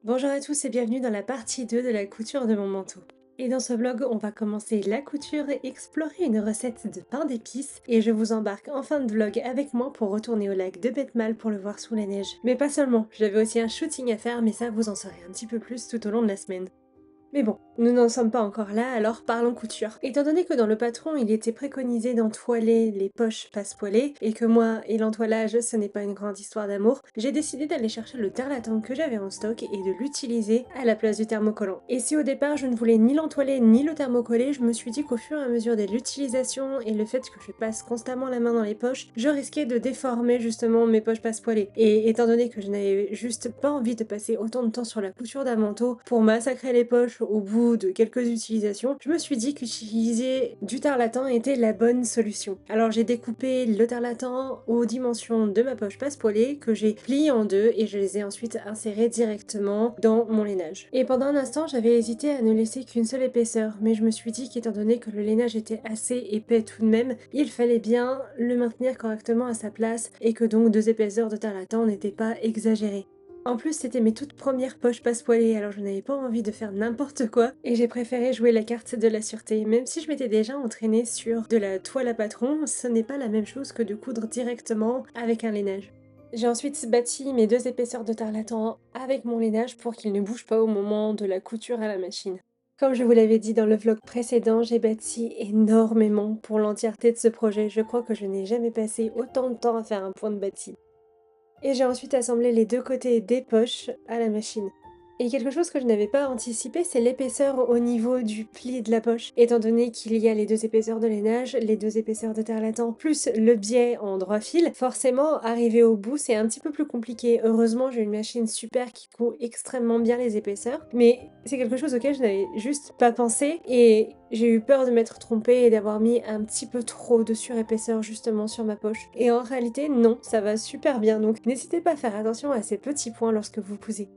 Bonjour à tous et bienvenue dans la partie 2 de la couture de mon manteau. Et dans ce vlog, on va commencer la couture et explorer une recette de pain d'épices et je vous embarque en fin de vlog avec moi pour retourner au lac de Betmal pour le voir sous la neige. Mais pas seulement, j'avais aussi un shooting à faire mais ça vous en saurez un petit peu plus tout au long de la semaine. Mais bon, nous n'en sommes pas encore là, alors parlons couture. Étant donné que dans le patron, il était préconisé d'entoiler les poches passepoilées, et que moi et l'entoilage, ce n'est pas une grande histoire d'amour, j'ai décidé d'aller chercher le terlaton que j'avais en stock et de l'utiliser à la place du thermocollant. Et si au départ je ne voulais ni l'entoiler ni le thermocoller, je me suis dit qu'au fur et à mesure de l'utilisation et le fait que je passe constamment la main dans les poches, je risquais de déformer justement mes poches passepoilées. Et étant donné que je n'avais juste pas envie de passer autant de temps sur la couture d'un manteau pour massacrer les poches au bout de quelques utilisations, je me suis dit qu'utiliser du tarlatan était la bonne solution. Alors j'ai découpé le tarlatan aux dimensions de ma poche passepoilée que j'ai plié en deux et je les ai ensuite insérés directement dans mon lainage. Et pendant un instant j'avais hésité à ne laisser qu'une seule épaisseur, mais je me suis dit qu'étant donné que le lainage était assez épais tout de même, il fallait bien le maintenir correctement à sa place et que donc deux épaisseurs de tarlatan n'étaient pas exagérées. En plus, c'était mes toutes premières poches passepoilées, alors je n'avais pas envie de faire n'importe quoi, et j'ai préféré jouer la carte de la sûreté. Même si je m'étais déjà entraînée sur de la toile à patron, ce n'est pas la même chose que de coudre directement avec un lainage. J'ai ensuite bâti mes deux épaisseurs de tarlatan avec mon lainage pour qu'ils ne bougent pas au moment de la couture à la machine. Comme je vous l'avais dit dans le vlog précédent, j'ai bâti énormément pour l'entièreté de ce projet. Je crois que je n'ai jamais passé autant de temps à faire un point de bâti. Et j'ai ensuite assemblé les deux côtés des poches à la machine. Et quelque chose que je n'avais pas anticipé, c'est l'épaisseur au niveau du pli de la poche. Étant donné qu'il y a les deux épaisseurs de lainage, les deux épaisseurs de tarlatan, plus le biais en droit fil, forcément, arriver au bout, c'est un petit peu plus compliqué. Heureusement, j'ai une machine super qui coud extrêmement bien les épaisseurs, mais c'est quelque chose auquel je n'avais juste pas pensé, et j'ai eu peur de m'être trompée et d'avoir mis un petit peu trop de surépaisseur justement sur ma poche. Et en réalité, non, ça va super bien, donc n'hésitez pas à faire attention à ces petits points lorsque vous cousez.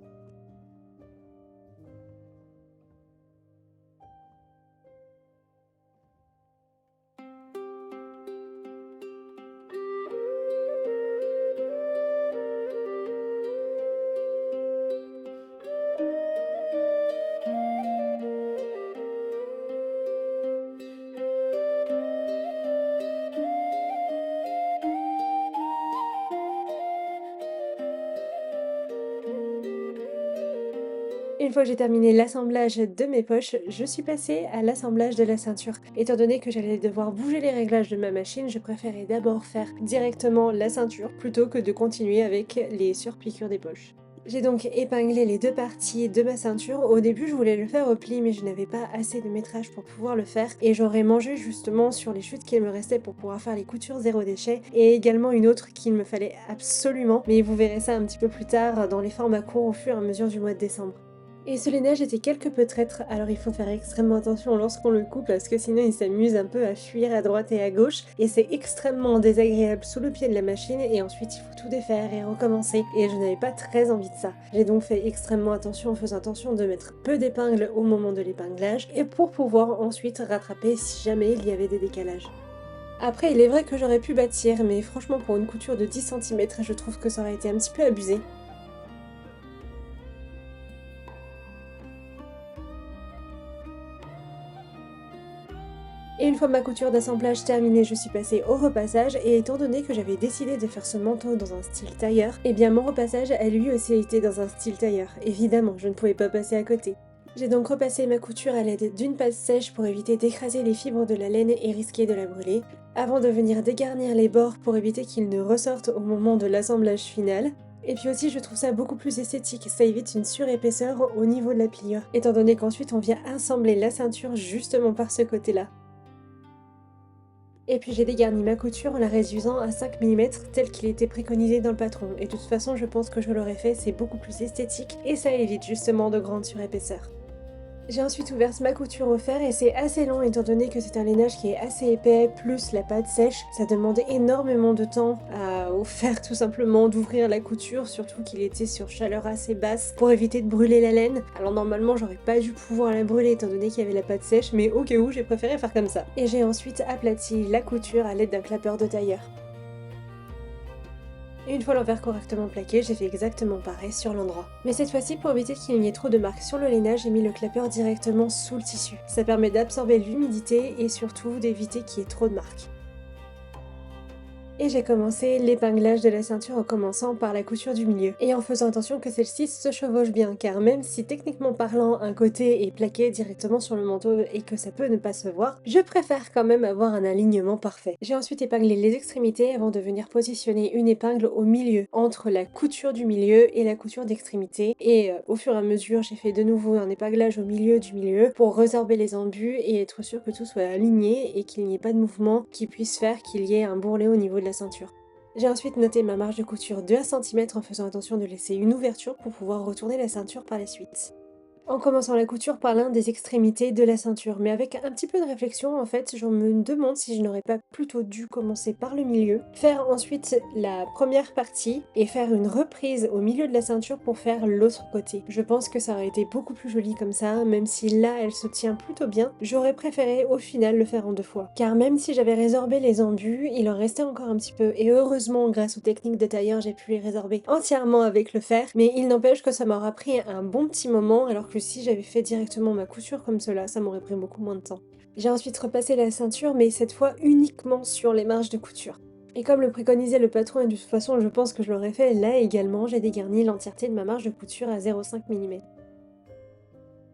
Une fois que j'ai terminé l'assemblage de mes poches, je suis passée à l'assemblage de la ceinture. Étant donné que j'allais devoir bouger les réglages de ma machine, je préférais d'abord faire directement la ceinture plutôt que de continuer avec les surpiqûres des poches. J'ai donc épinglé les deux parties de ma ceinture. Au début, je voulais le faire au pli, mais je n'avais pas assez de métrage pour pouvoir le faire. Et j'aurais mangé justement sur les chutes qu'il me restait pour pouvoir faire les coutures zéro déchet. Et également une autre qu'il me fallait absolument. Mais vous verrez ça un petit peu plus tard dans les formats courts au fur et à mesure du mois de décembre. Et ce lainage était quelque peu traître, alors il faut faire extrêmement attention lorsqu'on le coupe parce que sinon il s'amuse un peu à fuir à droite et à gauche et c'est extrêmement désagréable sous le pied de la machine et ensuite il faut tout défaire et recommencer et je n'avais pas très envie de ça. J'ai donc fait extrêmement attention en faisant attention de mettre peu d'épingles au moment de l'épinglage et pour pouvoir ensuite rattraper si jamais il y avait des décalages. Après il est vrai que j'aurais pu bâtir mais franchement pour une couture de 10 cm je trouve que ça aurait été un petit peu abusé. Et une fois ma couture d'assemblage terminée, je suis passée au repassage et étant donné que j'avais décidé de faire ce manteau dans un style tailleur, eh bien mon repassage a lui aussi été dans un style tailleur. Évidemment, je ne pouvais pas passer à côté. J'ai donc repassé ma couture à l'aide d'une passe sèche pour éviter d'écraser les fibres de la laine et risquer de la brûler, avant de venir dégarnir les bords pour éviter qu'ils ne ressortent au moment de l'assemblage final. Et puis aussi je trouve ça beaucoup plus esthétique, ça évite une surépaisseur au niveau de la pliure, étant donné qu'ensuite on vient assembler la ceinture justement par ce côté-là. Et puis j'ai dégarni ma couture en la réduisant à 5 mm tel qu'il était préconisé dans le patron. Et de toute façon je pense que je l'aurais fait, c'est beaucoup plus esthétique et ça évite justement de grandes surépaisseurs. J'ai ensuite ouvert ma couture au fer et c'est assez long étant donné que c'est un lainage qui est assez épais, plus la pâte sèche. Ça demande énormément de temps au fer tout simplement d'ouvrir la couture, surtout qu'il était sur chaleur assez basse pour éviter de brûler la laine. Alors normalement j'aurais pas dû pouvoir la brûler étant donné qu'il y avait la pâte sèche, mais au cas où j'ai préféré faire comme ça. Et j'ai ensuite aplati la couture à l'aide d'un clapeur de tailleur. Et une fois l'envers correctement plaqué, j'ai fait exactement pareil sur l'endroit. Mais cette fois-ci, pour éviter qu'il n'y ait trop de marques sur le lainage, j'ai mis le clapeur directement sous le tissu. Ça permet d'absorber l'humidité et surtout d'éviter qu'il y ait trop de marques. Et j'ai commencé l'épinglage de la ceinture en commençant par la couture du milieu, et en faisant attention que celle-ci se chevauche bien, car même si techniquement parlant un côté est plaqué directement sur le manteau et que ça peut ne pas se voir, je préfère quand même avoir un alignement parfait. J'ai ensuite épinglé les extrémités avant de venir positionner une épingle au milieu, entre la couture du milieu et la couture d'extrémité, et au fur et à mesure j'ai fait de nouveau un épinglage au milieu du milieu pour résorber les embus et être sûr que tout soit aligné et qu'il n'y ait pas de mouvement qui puisse faire qu'il y ait un bourrelet au niveau de la ceinture. J'ai ensuite noté ma marge de couture de 1 cm en faisant attention de laisser une ouverture pour pouvoir retourner la ceinture par la suite. En commençant la couture par l'un des extrémités de la ceinture, mais avec un petit peu de réflexion en fait, je me demande si je n'aurais pas plutôt dû commencer par le milieu, faire ensuite la première partie et faire une reprise au milieu de la ceinture pour faire l'autre côté. Je pense que ça aurait été beaucoup plus joli comme ça, même si là elle se tient plutôt bien, j'aurais préféré au final le faire en 2 fois. Car même si j'avais résorbé les embus, il en restait encore un petit peu et heureusement grâce aux techniques de tailleur j'ai pu les résorber entièrement avec le fer, mais il n'empêche que ça m'aura pris un bon petit moment alors que si j'avais fait directement ma couture comme cela, ça m'aurait pris beaucoup moins de temps. J'ai ensuite repassé la ceinture, mais cette fois uniquement sur les marges de couture. Et comme le préconisait le patron, et de toute façon je pense que je l'aurais fait là également, j'ai dégarni l'entièreté de ma marge de couture à 0,5 mm.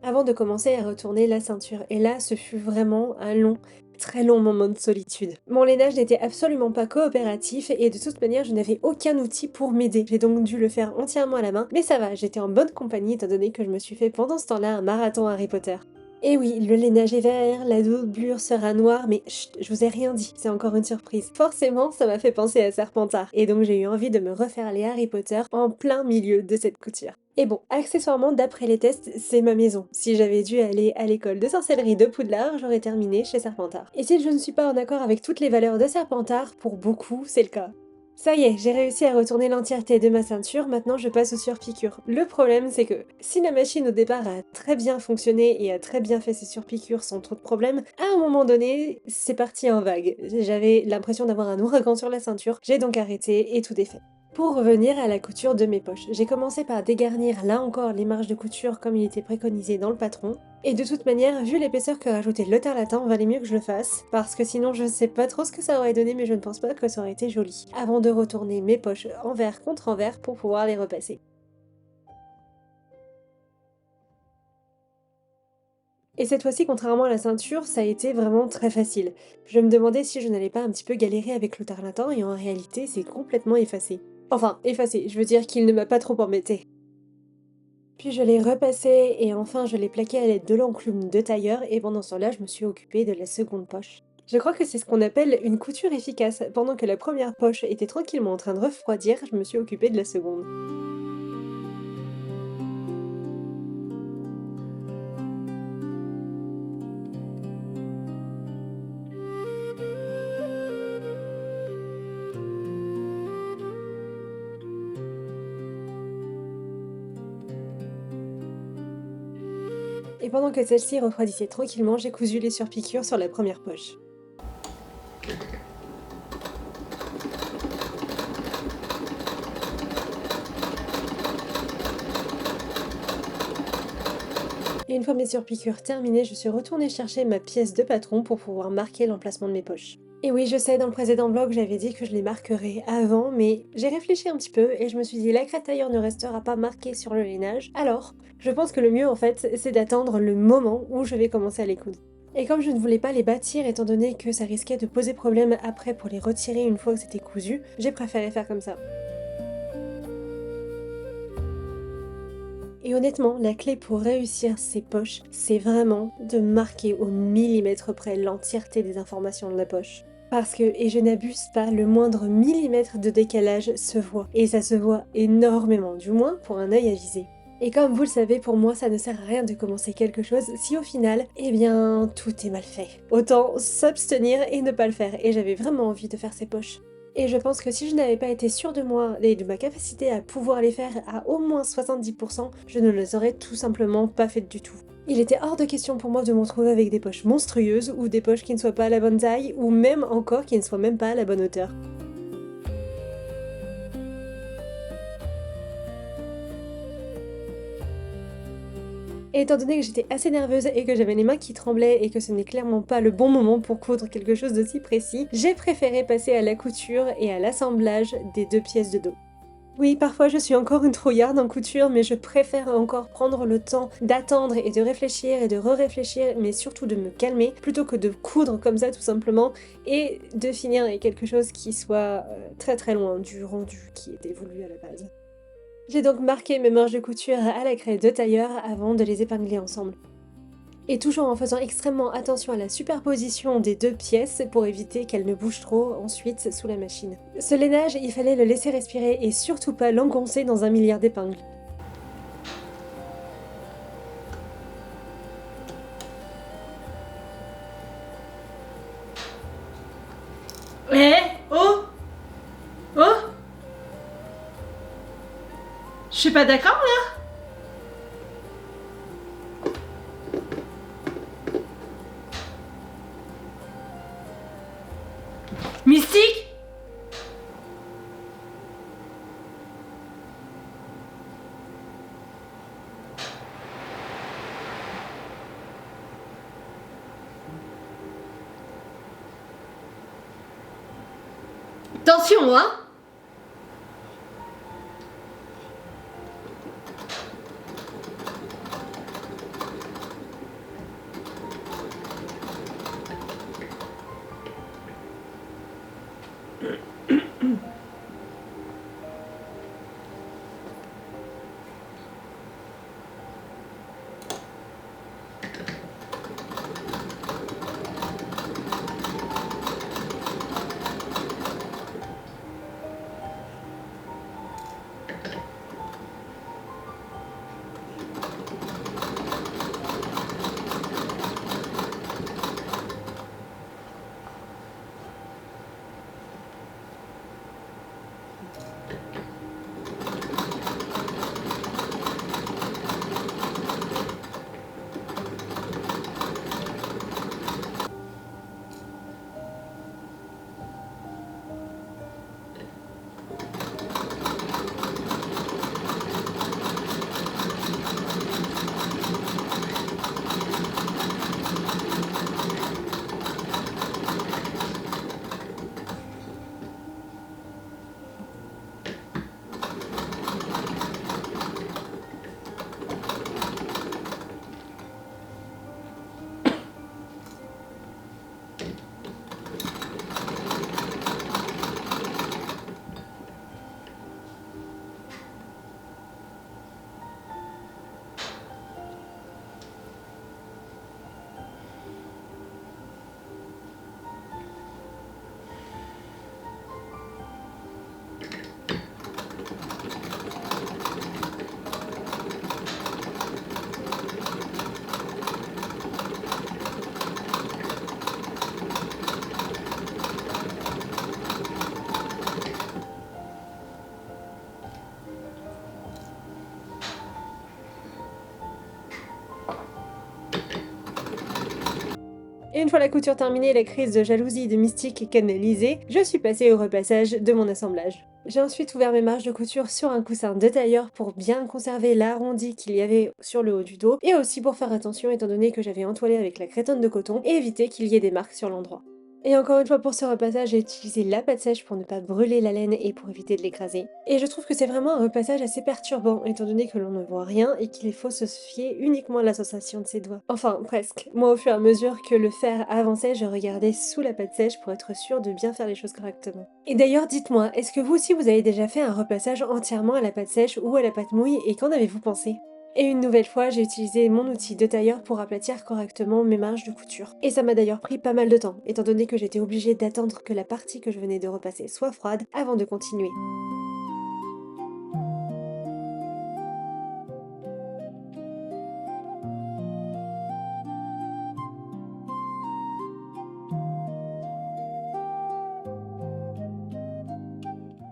Avant de commencer à retourner la ceinture, et là ce fut vraiment un très long moment de solitude. Mon lainage n'était absolument pas coopératif et de toute manière je n'avais aucun outil pour m'aider. J'ai donc dû le faire entièrement à la main, mais ça va, j'étais en bonne compagnie étant donné que je me suis fait pendant ce temps-là un marathon Harry Potter. Et oui, le lainage est vert, la doublure sera noire, mais chut, je vous ai rien dit, c'est encore une surprise. Forcément, ça m'a fait penser à Serpentard, et donc j'ai eu envie de me refaire les Harry Potter en plein milieu de cette couture. Et bon, accessoirement, d'après les tests, c'est ma maison. Si j'avais dû aller à l'école de sorcellerie de Poudlard, j'aurais terminé chez Serpentard. Et si je ne suis pas en accord avec toutes les valeurs de Serpentard, pour beaucoup, c'est le cas. Ça y est, j'ai réussi à retourner l'entièreté de ma ceinture, maintenant je passe aux surpiqûres. Le problème c'est que si la machine au départ a très bien fonctionné et a très bien fait ses surpiqûres sans trop de problèmes, à un moment donné, c'est parti en vague. J'avais l'impression d'avoir un ouragan sur la ceinture, j'ai donc arrêté et tout est fait. Pour revenir à la couture de mes poches, j'ai commencé par dégarnir là encore les marges de couture comme il était préconisé dans le patron. Et de toute manière, vu l'épaisseur que rajoutait le tarlatan, valait mieux que je le fasse, parce que sinon je sais pas trop ce que ça aurait donné mais je ne pense pas que ça aurait été joli. Avant de retourner mes poches envers contre envers pour pouvoir les repasser. Et cette fois-ci, contrairement à la ceinture, ça a été vraiment très facile. Je me demandais si je n'allais pas un petit peu galérer avec le tarlatan et en réalité c'est complètement effacé. Enfin, effacé, je veux dire qu'il ne m'a pas trop embêté. Puis je l'ai repassé et enfin je l'ai plaqué à l'aide de l'enclume de tailleur et pendant ce temps-là je me suis occupée de la seconde poche. Je crois que c'est ce qu'on appelle une couture efficace. Pendant que la première poche était tranquillement en train de refroidir, je me suis occupée de la seconde. Et pendant que celle-ci refroidissait tranquillement, j'ai cousu les surpiqûres sur la première poche. Et une fois mes surpiqûres terminées, je suis retournée chercher ma pièce de patron pour pouvoir marquer l'emplacement de mes poches. Et oui, je sais, dans le précédent vlog, j'avais dit que je les marquerais avant, mais j'ai réfléchi un petit peu et je me suis dit la crête tailleur ne restera pas marquée sur le lainage. Alors, je pense que le mieux en fait, c'est d'attendre le moment où je vais commencer à les coudre. Et comme je ne voulais pas les bâtir étant donné que ça risquait de poser problème après pour les retirer une fois que c'était cousu, j'ai préféré faire comme ça. Et honnêtement, la clé pour réussir ces poches, c'est vraiment de marquer au millimètre près l'entièreté des informations de la poche. Parce que, et je n'abuse pas, le moindre millimètre de décalage se voit. Et ça se voit énormément, du moins pour un œil avisé. Et comme vous le savez, pour moi, ça ne sert à rien de commencer quelque chose si au final, eh bien, tout est mal fait. Autant s'abstenir et ne pas le faire. Et j'avais vraiment envie de faire ces poches. Et je pense que si je n'avais pas été sûre de moi et de ma capacité à pouvoir les faire à au moins 70%, je ne les aurais tout simplement pas faites du tout. Il était hors de question pour moi de me retrouver avec des poches monstrueuses ou des poches qui ne soient pas à la bonne taille ou même encore qui ne soient même pas à la bonne hauteur. Et étant donné que j'étais assez nerveuse et que j'avais les mains qui tremblaient et que ce n'est clairement pas le bon moment pour coudre quelque chose d'aussi précis, j'ai préféré passer à la couture et à l'assemblage des 2 pièces de dos. Oui, parfois je suis encore une trouillarde en couture, mais je préfère encore prendre le temps d'attendre et de réfléchir et de re-réfléchir, mais surtout de me calmer, plutôt que de coudre comme ça tout simplement, et de finir avec quelque chose qui soit très très loin du rendu qui était voulu à la base. J'ai donc marqué mes manches de couture à la craie de tailleur avant de les épingler ensemble. Et toujours en faisant extrêmement attention à la superposition des 2 pièces pour éviter qu'elles ne bougent trop ensuite sous la machine. Ce lainage, il fallait le laisser respirer et surtout pas l'engoncer dans un milliard d'épingles. Eh? Oh? Oh? Je suis pas d'accord là? Mystique? Attention, hein? Et une fois la couture terminée et la crise de jalousie de Mystique canalisée, je suis passée au repassage de mon assemblage. J'ai ensuite ouvert mes marges de couture sur un coussin de tailleur pour bien conserver l'arrondi qu'il y avait sur le haut du dos, et aussi pour faire attention étant donné que j'avais entoilé avec la crétonne de coton et éviter qu'il y ait des marques sur l'endroit. Et encore une fois pour ce repassage, j'ai utilisé la pâte sèche pour ne pas brûler la laine et pour éviter de l'écraser. Et je trouve que c'est vraiment un repassage assez perturbant étant donné que l'on ne voit rien et qu'il faut se fier uniquement à la sensation de ses doigts. Enfin, presque. Moi, au fur et à mesure que le fer avançait, je regardais sous la pâte sèche pour être sûre de bien faire les choses correctement. Et d'ailleurs, dites-moi, est-ce que vous aussi vous avez déjà fait un repassage entièrement à la pâte sèche ou à la pâte mouille et qu'en avez-vous pensé ? Et une nouvelle fois, j'ai utilisé mon outil de tailleur pour aplatir correctement mes marges de couture. Et ça m'a d'ailleurs pris pas mal de temps, étant donné que j'étais obligée d'attendre que la partie que je venais de repasser soit froide avant de continuer.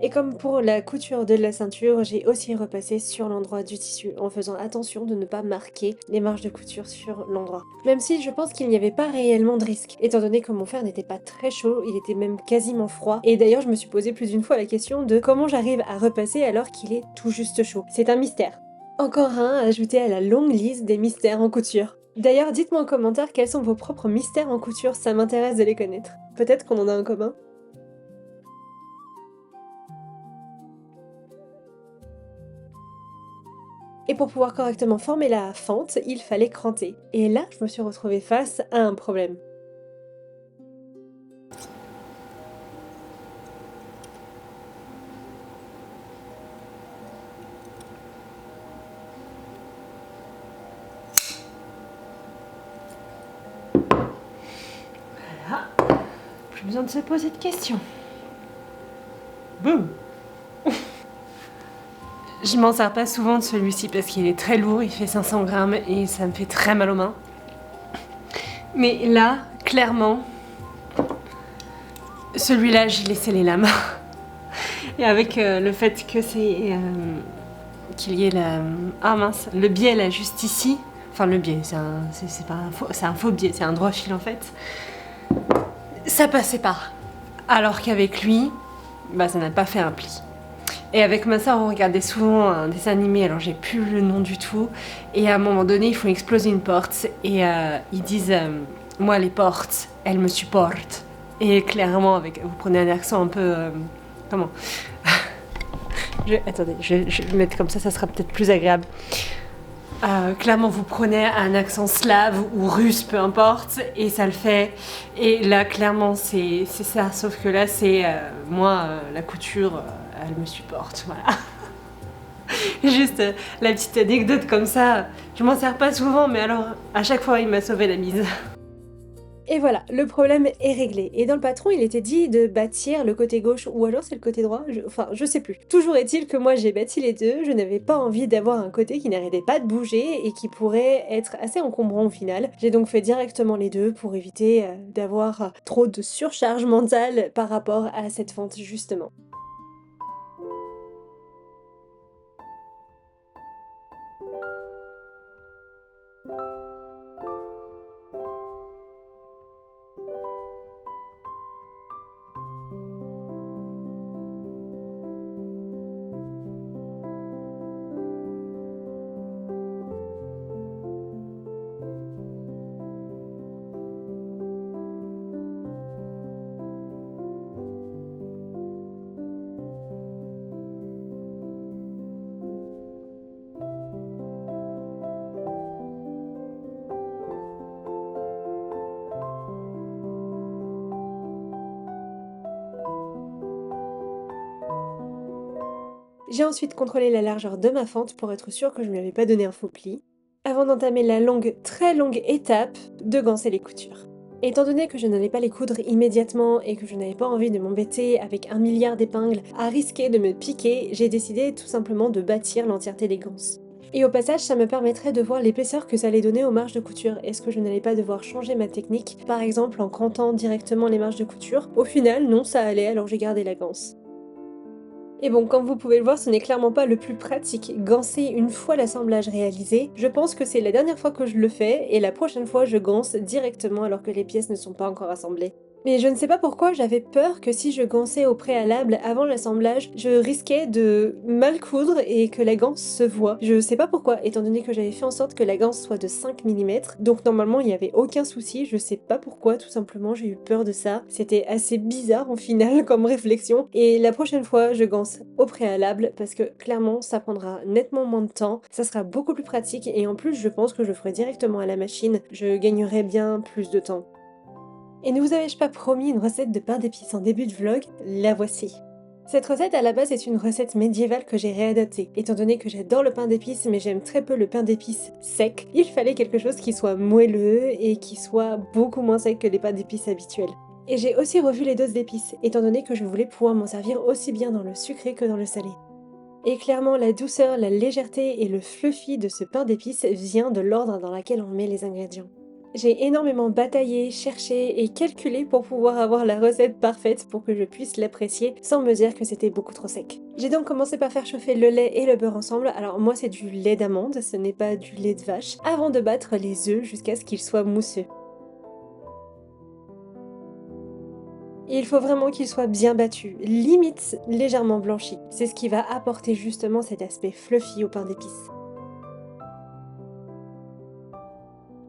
Et comme pour la couture de la ceinture, j'ai aussi repassé sur l'endroit du tissu en faisant attention de ne pas marquer les marges de couture sur l'endroit. Même si je pense qu'il n'y avait pas réellement de risque, étant donné que mon fer n'était pas très chaud, il était même quasiment froid. Et d'ailleurs, je me suis posé plus d'une fois la question de comment j'arrive à repasser alors qu'il est tout juste chaud. C'est un mystère. Encore un à ajouter à la longue liste des mystères en couture. D'ailleurs, dites-moi en commentaire quels sont vos propres mystères en couture, ça m'intéresse de les connaître. Peut-être qu'on en a un commun. Et pour pouvoir correctement former la fente, il fallait cranter. Et là, je me suis retrouvée face à un problème. Voilà. Plus besoin de se poser de questions. Boum. Je m'en sers pas souvent de celui-ci parce qu'il est très lourd, il fait 500 grammes et ça me fait très mal aux mains. Mais là, clairement, celui-là, j'ai laissé les lames. Et avec le fait que c'est qu'il y ait le biais là juste ici. Enfin le biais, c'est pas c'est un faux biais, c'est un droit fil en fait. Ça passait pas. Alors qu'avec lui, bah ça n'a pas fait un pli. Et avec ma soeur, on regardait souvent un dessin animé, alors j'ai plus le nom du tout. Et à un moment donné, ils font exploser une porte et ils disent moi les portes, elles me supportent. Et clairement, vous prenez un accent un peu comment Attendez, je vais mettre comme ça sera peut-être plus agréable. Clairement, vous prenez un accent slave ou russe, peu importe, et ça le fait. Et là, clairement, c'est ça. Sauf que là, c'est moi, la couture, elle me supporte. Voilà. Juste la petite anecdote comme ça. Je m'en sers pas souvent, mais alors, à chaque fois, il m'a sauvé la mise. Et voilà, le problème est réglé. Et dans le patron, il était dit de bâtir le côté gauche, ou alors c'est le côté droit, enfin je sais plus. Toujours est-il que moi j'ai bâti les deux, je n'avais pas envie d'avoir un côté qui n'arrêtait pas de bouger et qui pourrait être assez encombrant au final. J'ai donc fait directement les deux pour éviter d'avoir trop de surcharge mentale par rapport à cette fente justement. J'ai ensuite contrôlé la largeur de ma fente pour être sûre que je ne lui avais pas donné un faux pli, avant d'entamer la longue, très longue étape de ganser les coutures. Étant donné que je n'allais pas les coudre immédiatement et que je n'avais pas envie de m'embêter avec 1 milliard d'épingles à risquer de me piquer, j'ai décidé tout simplement de bâtir l'entièreté des ganses. Et au passage, ça me permettrait de voir l'épaisseur que ça allait donner aux marges de couture. Est-ce que je n'allais pas devoir changer ma technique, par exemple en crantant directement les marges de couture? Au final, non, ça allait, alors j'ai gardé la ganse. Et bon, comme vous pouvez le voir, ce n'est clairement pas le plus pratique. Ganser une fois l'assemblage réalisé, je pense que c'est la dernière fois que je le fais, et la prochaine fois je ganse directement alors que les pièces ne sont pas encore assemblées. Mais je ne sais pas pourquoi j'avais peur que si je gançais au préalable avant l'assemblage, je risquais de mal coudre et que la ganse se voit. Je sais pas pourquoi, étant donné que j'avais fait en sorte que la ganse soit de 5 mm, donc normalement il n'y avait aucun souci, je sais pas pourquoi, tout simplement j'ai eu peur de ça. C'était assez bizarre en final comme réflexion, et la prochaine fois je ganse au préalable parce que clairement ça prendra nettement moins de temps, ça sera beaucoup plus pratique et en plus je pense que je le ferai directement à la machine, je gagnerai bien plus de temps. Et ne vous avais-je pas promis une recette de pain d'épices en début de vlog? La voici. Cette recette à la base est une recette médiévale que j'ai réadaptée. Étant donné que j'adore le pain d'épices mais j'aime très peu le pain d'épices sec, il fallait quelque chose qui soit moelleux et qui soit beaucoup moins sec que les pains d'épices habituels. Et j'ai aussi revu les doses d'épices, étant donné que je voulais pouvoir m'en servir aussi bien dans le sucré que dans le salé. Et clairement la douceur, la légèreté et le fluffy de ce pain d'épices vient de l'ordre dans lequel on met les ingrédients. J'ai énormément bataillé, cherché et calculé pour pouvoir avoir la recette parfaite pour que je puisse l'apprécier sans me dire que c'était beaucoup trop sec. J'ai donc commencé par faire chauffer le lait et le beurre ensemble, alors moi c'est du lait d'amande, ce n'est pas du lait de vache, avant de battre les œufs jusqu'à ce qu'ils soient mousseux. Et il faut vraiment qu'il soit bien battu, limite légèrement blanchi, c'est ce qui va apporter justement cet aspect fluffy au pain d'épices.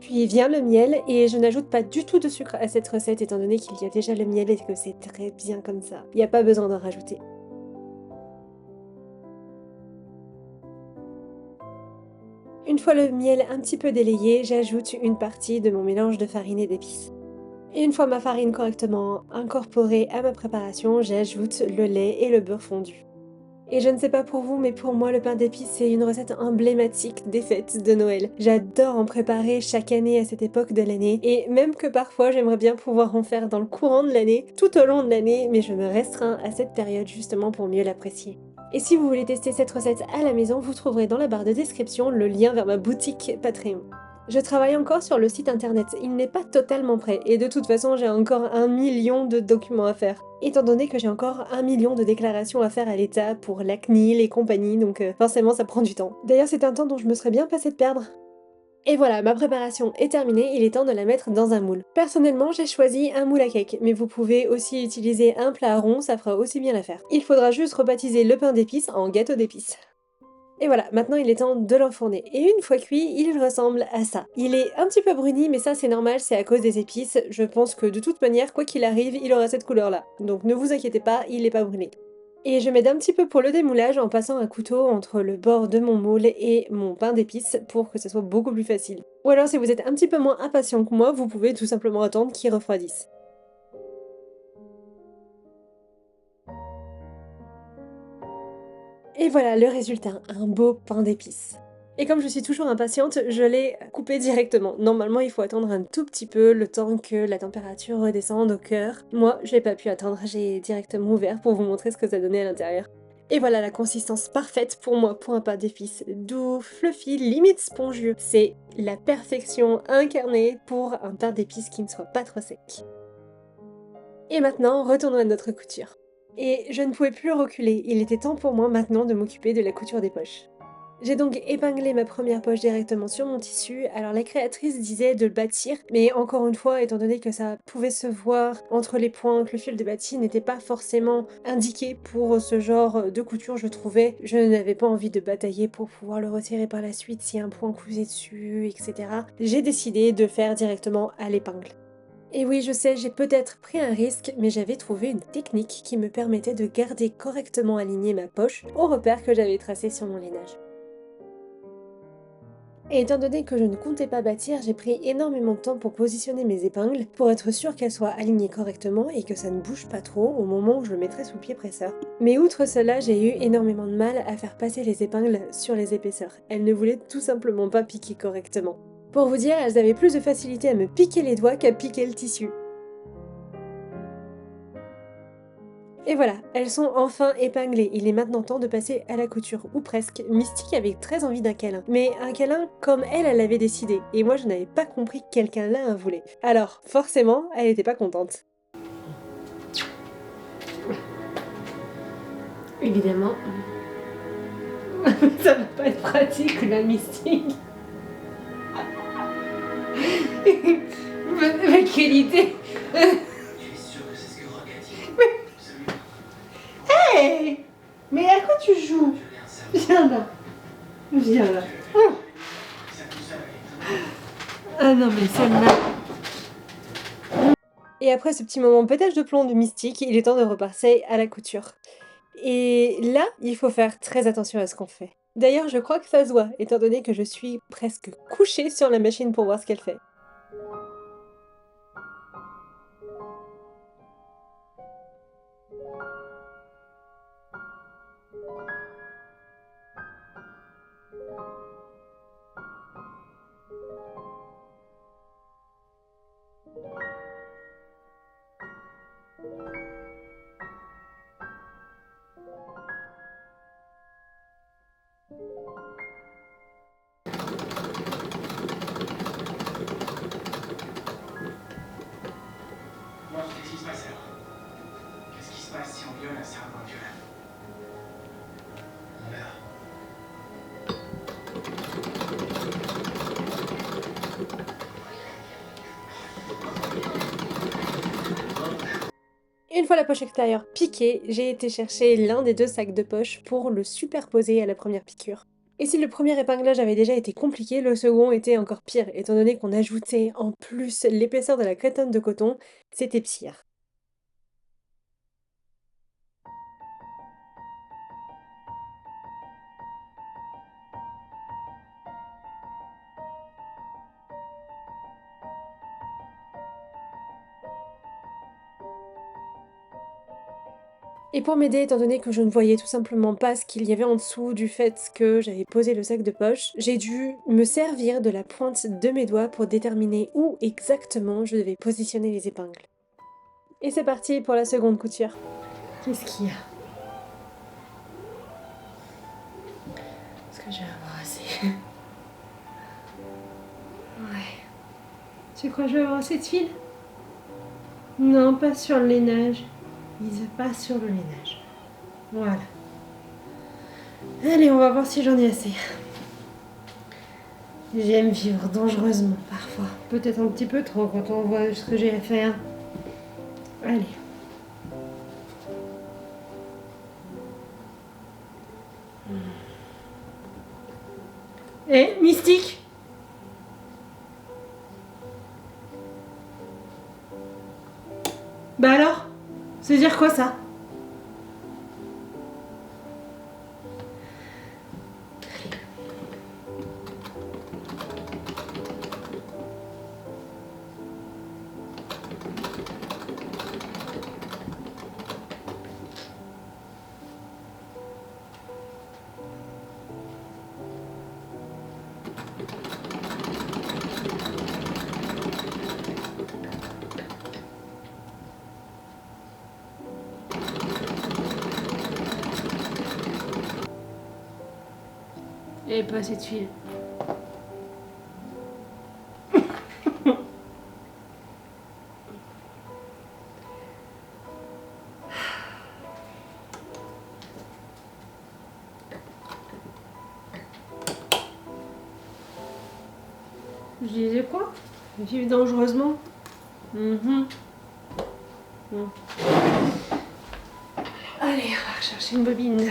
Puis vient le miel et je n'ajoute pas du tout de sucre à cette recette étant donné qu'il y a déjà le miel et que c'est très bien comme ça. Il n'y a pas besoin d'en rajouter. Une fois le miel un petit peu délayé, j'ajoute une partie de mon mélange de farine et d'épices. Et une fois ma farine correctement incorporée à ma préparation, j'ajoute le lait et le beurre fondu. Et je ne sais pas pour vous, mais pour moi, le pain d'épices, c'est une recette emblématique des fêtes de Noël. J'adore en préparer chaque année à cette époque de l'année, et même que parfois j'aimerais bien pouvoir en faire dans le courant de l'année, tout au long de l'année, mais je me restreins à cette période justement pour mieux l'apprécier. Et si vous voulez tester cette recette à la maison, vous trouverez dans la barre de description le lien vers ma boutique Patreon. Je travaille encore sur le site internet, il n'est pas totalement prêt, et de toute façon j'ai encore 1 million de documents à faire. Étant donné que j'ai encore 1 million de déclarations à faire à l'État pour la CNIL et compagnie, donc forcément ça prend du temps. D'ailleurs c'est un temps dont je me serais bien passé de perdre. Et voilà, ma préparation est terminée, il est temps de la mettre dans un moule. Personnellement, j'ai choisi un moule à cake, mais vous pouvez aussi utiliser un plat rond, ça fera aussi bien l'affaire. Il faudra juste rebaptiser le pain d'épices en gâteau d'épices. Et voilà, maintenant il est temps de l'enfourner. Et une fois cuit, il ressemble à ça. Il est un petit peu bruni, mais ça c'est normal, c'est à cause des épices. Je pense que de toute manière, quoi qu'il arrive, il aura cette couleur-là. Donc ne vous inquiétez pas, il n'est pas bruni. Et je m'aide un petit peu pour le démoulage en passant un couteau entre le bord de mon moule et mon pain d'épices pour que ce soit beaucoup plus facile. Ou alors si vous êtes un petit peu moins impatient que moi, vous pouvez tout simplement attendre qu'il refroidisse. Et voilà le résultat, un beau pain d'épices. Et comme je suis toujours impatiente, je l'ai coupé directement. Normalement, il faut attendre un tout petit peu, le temps que la température redescende au cœur. Moi, j'ai pas pu attendre, j'ai directement ouvert pour vous montrer ce que ça donnait à l'intérieur. Et voilà la consistance parfaite pour moi pour un pain d'épices, doux, fluffy, limite spongieux. C'est la perfection incarnée pour un pain d'épices qui ne soit pas trop sec. Et maintenant, retournons à notre couture. Et je ne pouvais plus reculer, il était temps pour moi maintenant de m'occuper de la couture des poches. J'ai donc épinglé ma première poche directement sur mon tissu, alors la créatrice disait de le bâtir, mais encore une fois, étant donné que ça pouvait se voir entre les points, que le fil de bâti n'était pas forcément indiqué pour ce genre de couture, je trouvais, je n'avais pas envie de batailler pour pouvoir le retirer par la suite si un point cousait dessus, etc. J'ai décidé de faire directement à l'épingle. Et oui, je sais, j'ai peut-être pris un risque, mais j'avais trouvé une technique qui me permettait de garder correctement alignée ma poche au repère que j'avais tracé sur mon lainage. Et étant donné que je ne comptais pas bâtir, j'ai pris énormément de temps pour positionner mes épingles, pour être sûre qu'elles soient alignées correctement et que ça ne bouge pas trop au moment où je le mettrai sous le pied presseur. Mais outre cela, j'ai eu énormément de mal à faire passer les épingles sur les épaisseurs. Elles ne voulaient tout simplement pas piquer correctement. Pour vous dire, elles avaient plus de facilité à me piquer les doigts qu'à piquer le tissu. Et voilà, elles sont enfin épinglées. Il est maintenant temps de passer à la couture, ou presque. Mystique avait très envie d'un câlin. Mais un câlin comme elle l'avait décidé. Et moi, je n'avais pas compris que quelqu'un là voulait. Alors, forcément, elle n'était pas contente. Évidemment. Ça va pas être pratique, la mystique. Mais quelle idée. Hey, mais à quoi tu joues? Viens là. Viens là. Ah non, mais celle-là. Et après ce petit moment pétage de plomb de Mystique, il est temps de repasser à la couture. Et là, il faut faire très attention à ce qu'on fait. D'ailleurs, je crois que ça se voit, étant donné que je suis presque couchée sur la machine pour voir ce qu'elle fait. Bon, qu'est-ce qui se passe alors? Qu'est-ce qui se passe si on viole un cerveau violent? On verra. Une fois la poche extérieure piquée, j'ai été chercher l'un des deux sacs de poche pour le superposer à la première piqûre. Et si le premier épinglage avait déjà été compliqué, le second était encore pire, étant donné qu'on ajoutait en plus l'épaisseur de la crétonne de coton, c'était pire. Et pour m'aider, étant donné que je ne voyais tout simplement pas ce qu'il y avait en dessous du fait que j'avais posé le sac de poche, j'ai dû me servir de la pointe de mes doigts pour déterminer où exactement je devais positionner les épingles. Et c'est parti pour la seconde couture. Qu'est-ce qu'il y a? Est-ce que je vais avoir assez? Ouais. Tu crois que je vais avoir assez de fil? Non, pas sur le lainage. Mise pas sur le lainage. Voilà. Allez, on va voir si j'en ai assez. J'aime vivre dangereusement parfois. Peut-être un petit peu trop quand on voit ce que j'ai à faire. Allez. Eh, Mystique! Bah alors? Ça veut dire quoi ça? Et pas assez de fil. Je disais quoi? Vivre dangereusement? Mhm. Allez, on va rechercher une bobine.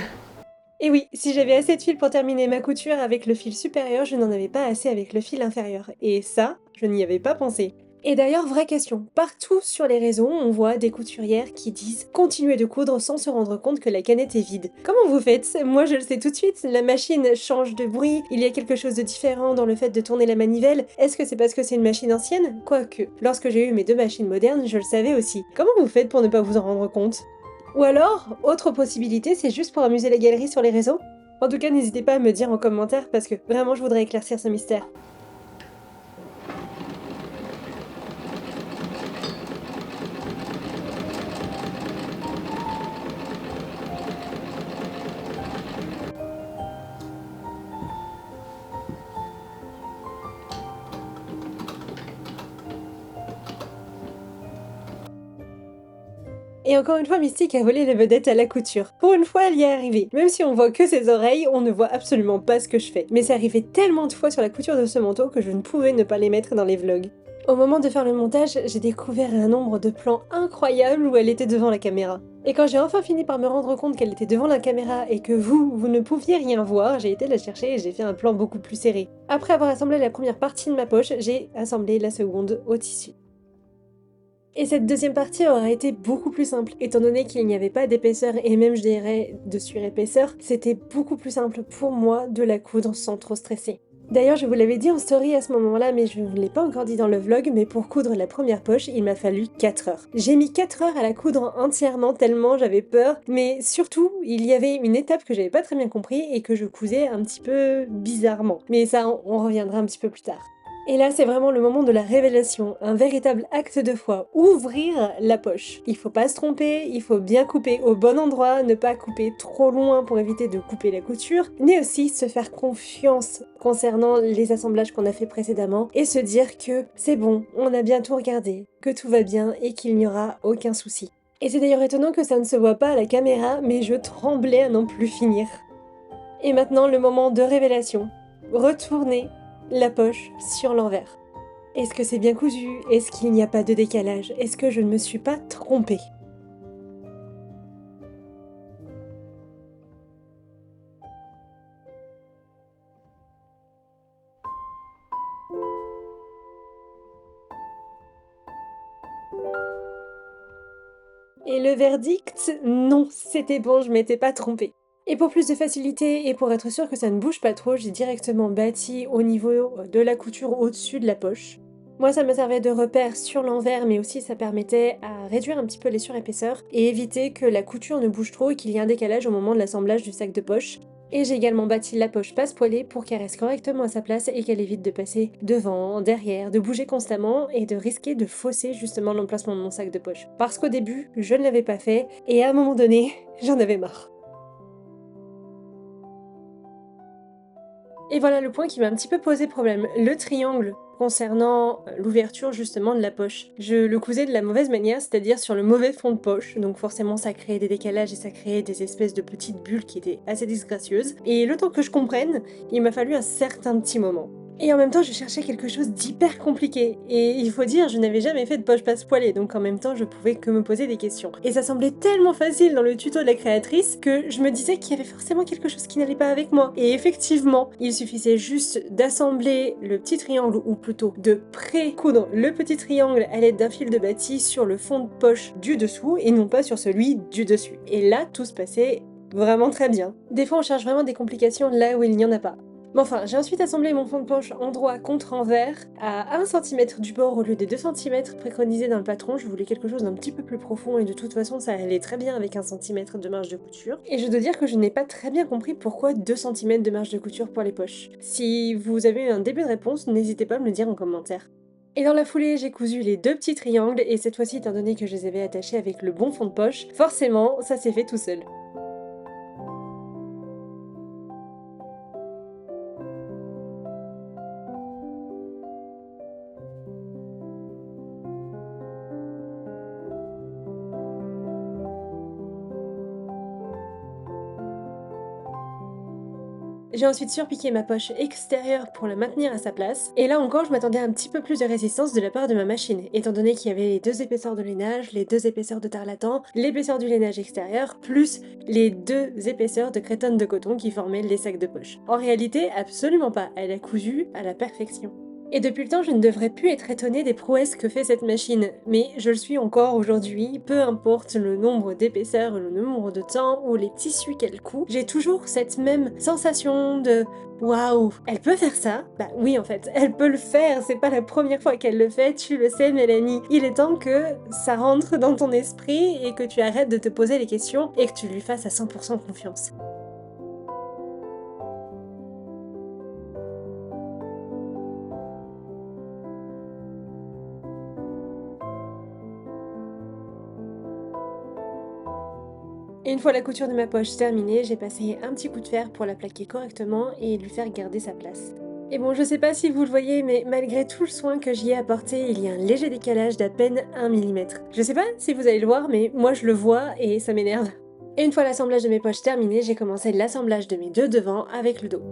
Et oui, si j'avais assez de fil pour terminer ma couture avec le fil supérieur, je n'en avais pas assez avec le fil inférieur. Et ça, je n'y avais pas pensé. Et d'ailleurs, vraie question, partout sur les réseaux, on voit des couturières qui disent continuer de coudre sans se rendre compte que la canette est vide. Comment vous faites? Moi je le sais tout de suite, la machine change de bruit, il y a quelque chose de différent dans le fait de tourner la manivelle. Est-ce que c'est parce que c'est une machine ancienne? Quoique, lorsque j'ai eu mes deux machines modernes, je le savais aussi. Comment vous faites pour ne pas vous en rendre compte? Ou alors, autre possibilité, c'est juste pour amuser la galerie sur les réseaux? En tout cas, n'hésitez pas à me dire en commentaire parce que vraiment je voudrais éclaircir ce mystère. Et encore une fois, Mystique a volé la vedette à la couture. Pour une fois, elle y est arrivée. Même si on voit que ses oreilles, on ne voit absolument pas ce que je fais. Mais c'est arrivé tellement de fois sur la couture de ce manteau que je ne pouvais ne pas les mettre dans les vlogs. Au moment de faire le montage, j'ai découvert un nombre de plans incroyables où elle était devant la caméra. Et quand j'ai enfin fini par me rendre compte qu'elle était devant la caméra et que vous ne pouviez rien voir, j'ai été la chercher et j'ai fait un plan beaucoup plus serré. Après avoir assemblé la première partie de ma poche, j'ai assemblé la seconde au tissu. Et cette deuxième partie aura été beaucoup plus simple, étant donné qu'il n'y avait pas d'épaisseur et même je dirais de surépaisseur, c'était beaucoup plus simple pour moi de la coudre sans trop stresser. D'ailleurs, je vous l'avais dit en story à ce moment-là, mais je ne l'ai pas encore dit dans le vlog, mais pour coudre la première poche, il m'a fallu 4 heures. J'ai mis 4 heures à la coudre entièrement tellement j'avais peur, mais surtout, il y avait une étape que j'avais pas très bien compris et que je cousais un petit peu bizarrement. Mais ça, on reviendra un petit peu plus tard. Et là, c'est vraiment le moment de la révélation, un véritable acte de foi, ouvrir la poche. Il faut pas se tromper, il faut bien couper au bon endroit, ne pas couper trop loin pour éviter de couper la couture, mais aussi se faire confiance concernant les assemblages qu'on a fait précédemment et se dire que c'est bon, on a bien tout regardé, que tout va bien et qu'il n'y aura aucun souci. Et c'est d'ailleurs étonnant que ça ne se voit pas à la caméra, mais je tremblais à n'en plus finir. Et maintenant, le moment de révélation. Retournez la poche sur l'envers. Est-ce que c'est bien cousu? Est-ce qu'il n'y a pas de décalage? Est-ce que je ne me suis pas trompée? Et le verdict, non, c'était bon, je m'étais pas trompée. Et pour plus de facilité et pour être sûr que ça ne bouge pas trop, j'ai directement bâti au niveau de la couture au-dessus de la poche. Moi, ça me servait de repère sur l'envers, mais aussi ça permettait à réduire un petit peu les surépaisseurs et éviter que la couture ne bouge trop et qu'il y ait un décalage au moment de l'assemblage du sac de poche. Et j'ai également bâti la poche passe-poilée pour qu'elle reste correctement à sa place et qu'elle évite de passer devant, derrière, de bouger constamment et de risquer de fausser justement l'emplacement de mon sac de poche. Parce qu'au début, je ne l'avais pas fait et à un moment donné, j'en avais marre. Et voilà le point qui m'a un petit peu posé problème, le triangle concernant l'ouverture justement de la poche. Je le cousais de la mauvaise manière, c'est-à-dire sur le mauvais fond de poche, donc forcément ça créait des décalages et ça créait des espèces de petites bulles qui étaient assez disgracieuses. Et le temps que je comprenne, il m'a fallu un certain petit moment. Et en même temps, je cherchais quelque chose d'hyper compliqué. Et il faut dire, je n'avais jamais fait de poche passe-poilée, donc en même temps, je pouvais que me poser des questions. Et ça semblait tellement facile dans le tuto de la créatrice que je me disais qu'il y avait forcément quelque chose qui n'allait pas avec moi. Et effectivement, il suffisait juste d'assembler le petit triangle, ou plutôt de pré-coudre le petit triangle à l'aide d'un fil de bâti sur le fond de poche du dessous, et non pas sur celui du dessus. Et là, tout se passait vraiment très bien. Des fois, on cherche vraiment des complications là où il n'y en a pas. Mais enfin, j'ai ensuite assemblé mon fond de poche endroit contre envers à 1 cm du bord au lieu des 2 cm préconisés dans le patron. Je voulais quelque chose d'un petit peu plus profond et de toute façon ça allait très bien avec 1 cm de marge de couture. Et je dois dire que je n'ai pas très bien compris pourquoi 2 cm de marge de couture pour les poches. Si vous avez un début de réponse, n'hésitez pas à me le dire en commentaire. Et dans la foulée, j'ai cousu les 2 petits triangles et cette fois-ci, étant donné que je les avais attachés avec le bon fond de poche, forcément, ça s'est fait tout seul. J'ai ensuite surpiqué ma poche extérieure pour la maintenir à sa place, et là encore je m'attendais à un petit peu plus de résistance de la part de ma machine, étant donné qu'il y avait les 2 épaisseurs de lainage, les 2 épaisseurs de tarlatan, l'épaisseur du lainage extérieur, plus les 2 épaisseurs de crétonne de coton qui formaient les sacs de poche. En réalité, absolument pas, elle a cousu à la perfection. Et depuis le temps, je ne devrais plus être étonnée des prouesses que fait cette machine, mais je le suis encore aujourd'hui, peu importe le nombre d'épaisseurs, le nombre de temps ou les tissus qu'elle coud, j'ai toujours cette même sensation de waouh, elle peut faire ça? Bah oui en fait, elle peut le faire, c'est pas la première fois qu'elle le fait, tu le sais Mélanie. Il est temps que ça rentre dans ton esprit et que tu arrêtes de te poser les questions et que tu lui fasses à 100% confiance. Et une fois la couture de ma poche terminée, j'ai passé un petit coup de fer pour la plaquer correctement et lui faire garder sa place. Et bon, je sais pas si vous le voyez, mais malgré tout le soin que j'y ai apporté, il y a un léger décalage d'à peine 1 mm. Je sais pas si vous allez le voir, mais moi je le vois et ça m'énerve. Et une fois l'assemblage de mes poches terminé, j'ai commencé l'assemblage de mes 2 devants avec le dos.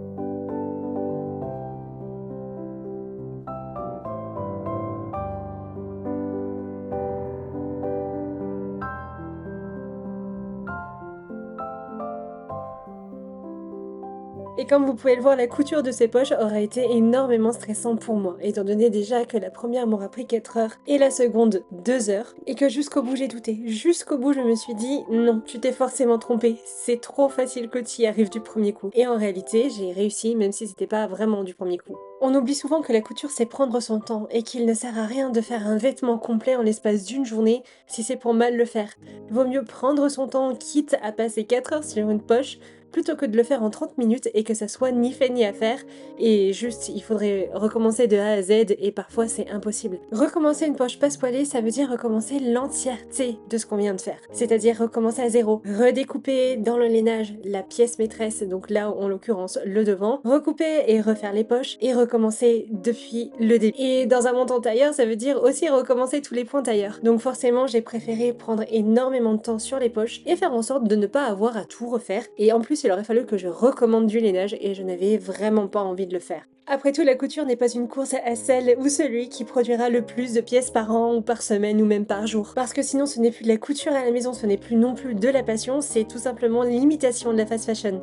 Et comme vous pouvez le voir, la couture de ces poches aura été énormément stressante pour moi, étant donné déjà que la première m'aura pris 4 heures et la seconde 2 heures, et que jusqu'au bout j'ai douté. Jusqu'au bout je me suis dit, non, tu t'es forcément trompé, c'est trop facile que tu y arrives du premier coup. Et en réalité, j'ai réussi, même si c'était pas vraiment du premier coup. On oublie souvent que la couture c'est prendre son temps, et qu'il ne sert à rien de faire un vêtement complet en l'espace d'une journée si c'est pour mal le faire. Vaut mieux prendre son temps, quitte à passer 4 heures sur une poche, plutôt que de le faire en 30 minutes et que ça soit ni fait ni à faire, et juste il faudrait recommencer de A à Z et parfois c'est impossible. Recommencer une poche passe-poilée, ça veut dire recommencer l'entièreté de ce qu'on vient de faire, c'est-à-dire recommencer à zéro, redécouper dans le lainage la pièce maîtresse, donc là en l'occurrence le devant, recouper et refaire les poches et recommencer depuis le début. Et dans un montant tailleur, ça veut dire aussi recommencer tous les points tailleurs. Donc forcément j'ai préféré prendre énormément de temps sur les poches et faire en sorte de ne pas avoir à tout refaire, et en plus il aurait fallu que je recommande du lainage et je n'avais vraiment pas envie de le faire. Après tout, la couture n'est pas une course à celle ou celui qui produira le plus de pièces par an ou par semaine ou même par jour. Parce que sinon ce n'est plus de la couture à la maison, ce n'est plus non plus de la passion, c'est tout simplement l'imitation de la fast fashion.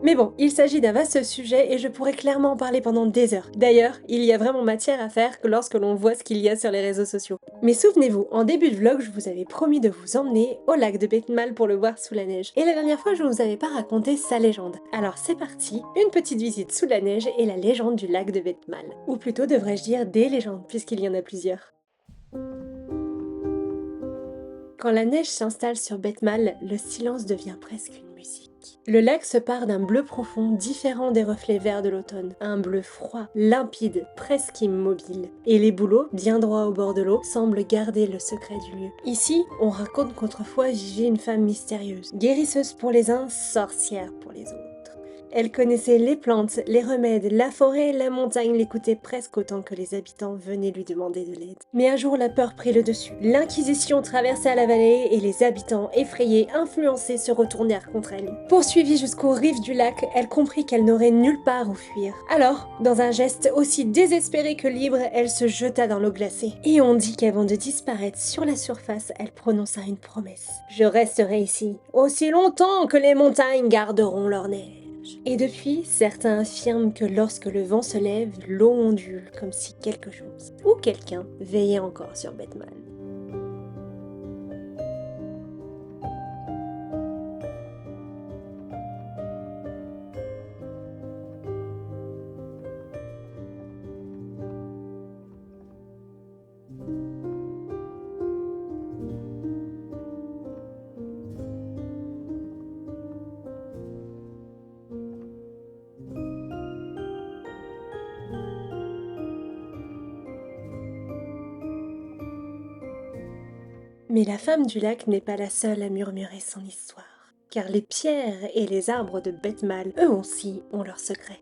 Mais bon, il s'agit d'un vaste sujet et je pourrais clairement en parler pendant des heures. D'ailleurs, il y a vraiment matière à faire lorsque l'on voit ce qu'il y a sur les réseaux sociaux. Mais souvenez-vous, en début de vlog, je vous avais promis de vous emmener au lac de Bête Mal pour le voir sous la neige. Et la dernière fois, je ne vous avais pas raconté sa légende. Alors c'est parti, une petite visite sous la neige et la légende du lac de Bête Mal. Ou plutôt devrais-je dire des légendes, puisqu'il y en a plusieurs. Quand la neige s'installe sur Bête Mal, le silence devient presque une musique. Le lac se part d'un bleu profond différent des reflets verts de l'automne, un bleu froid, limpide, presque immobile. Et les bouleaux, bien droits au bord de l'eau, semblent garder le secret du lieu. Ici, on raconte qu'autrefois vivait une femme mystérieuse, guérisseuse pour les uns, sorcière pour les autres. Elle connaissait les plantes, les remèdes, la forêt, la montagne l'écoutait presque autant que les habitants venaient lui demander de l'aide. Mais un jour, la peur prit le dessus. L'Inquisition traversa la vallée et les habitants, effrayés, influencés, se retournèrent contre elle. Poursuivie jusqu'aux rives du lac, elle comprit qu'elle n'aurait nulle part où fuir. Alors, dans un geste aussi désespéré que libre, elle se jeta dans l'eau glacée. Et on dit qu'avant de disparaître sur la surface, elle prononça une promesse. « Je resterai ici, aussi longtemps que les montagnes garderont leur neige. » Et depuis, certains affirment que lorsque le vent se lève, l'eau ondule comme si quelque chose ou quelqu'un veillait encore sur Bête Mal. Mais la femme du lac n'est pas la seule à murmurer son histoire, car les pierres et les arbres de Bête Mal, eux aussi, ont leurs secrets.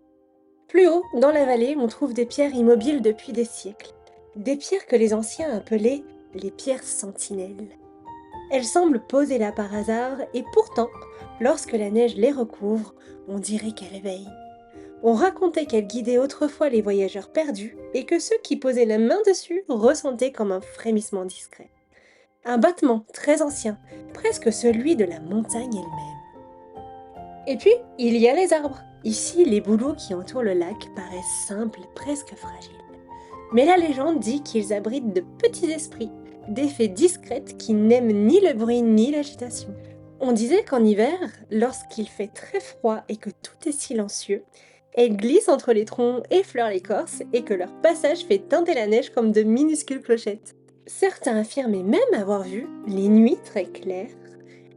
Plus haut, dans la vallée, on trouve des pierres immobiles depuis des siècles. Des pierres que les anciens appelaient les pierres sentinelles. Elles semblent posées là par hasard, et pourtant, lorsque la neige les recouvre, on dirait qu'elles veillent. On racontait qu'elles guidaient autrefois les voyageurs perdus, et que ceux qui posaient la main dessus ressentaient comme un frémissement discret. Un battement très ancien, presque celui de la montagne elle-même. Et puis, il y a les arbres. Ici, les bouleaux qui entourent le lac paraissent simples, presque fragiles. Mais la légende dit qu'ils abritent de petits esprits, des fées discrètes qui n'aiment ni le bruit ni l'agitation. On disait qu'en hiver, lorsqu'il fait très froid et que tout est silencieux, elles glissent entre les troncs, effleurent l'écorce et que leur passage fait teinter la neige comme de minuscules clochettes. Certains affirmaient même avoir vu, les nuits très claires,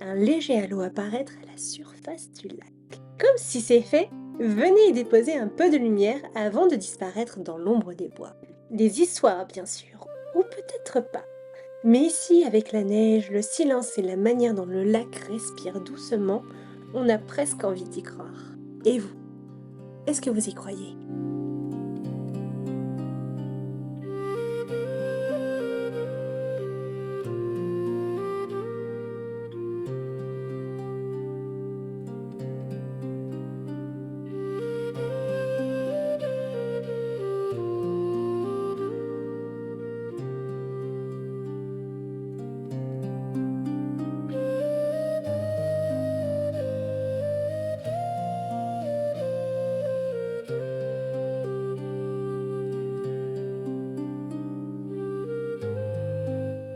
un léger halo apparaître à la surface du lac. Comme si ces fées venaient y déposer un peu de lumière avant de disparaître dans l'ombre des bois. Des histoires bien sûr, ou peut-être pas. Mais ici, avec la neige, le silence et la manière dont le lac respire doucement, on a presque envie d'y croire. Et vous, est-ce que vous y croyez ?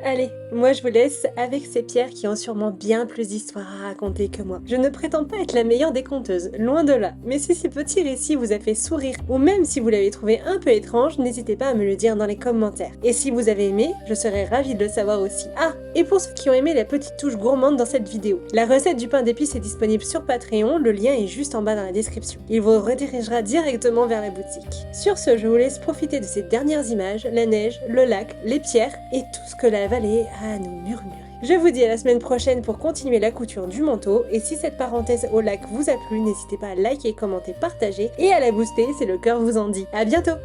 Allez, moi je vous laisse avec ces pierres qui ont sûrement bien plus d'histoires à raconter que moi. Je ne prétends pas être la meilleure des conteuses, loin de là, mais si ce petit récit vous a fait sourire, ou même si vous l'avez trouvé un peu étrange, n'hésitez pas à me le dire dans les commentaires. Et si vous avez aimé, je serais ravie de le savoir aussi. Ah, et pour ceux qui ont aimé la petite touche gourmande dans cette vidéo, la recette du pain d'épices est disponible sur Patreon, le lien est juste en bas dans la description. Il vous redirigera directement vers la boutique. Sur ce, je vous laisse profiter de ces dernières images, la neige, le lac, les pierres et tout ce que la vallée a à nous murmurer. Je vous dis à la semaine prochaine pour continuer la couture du manteau, et si cette parenthèse au lac vous a plu, n'hésitez pas à liker, commenter, partager et à la booster si le cœur vous en dit. À bientôt!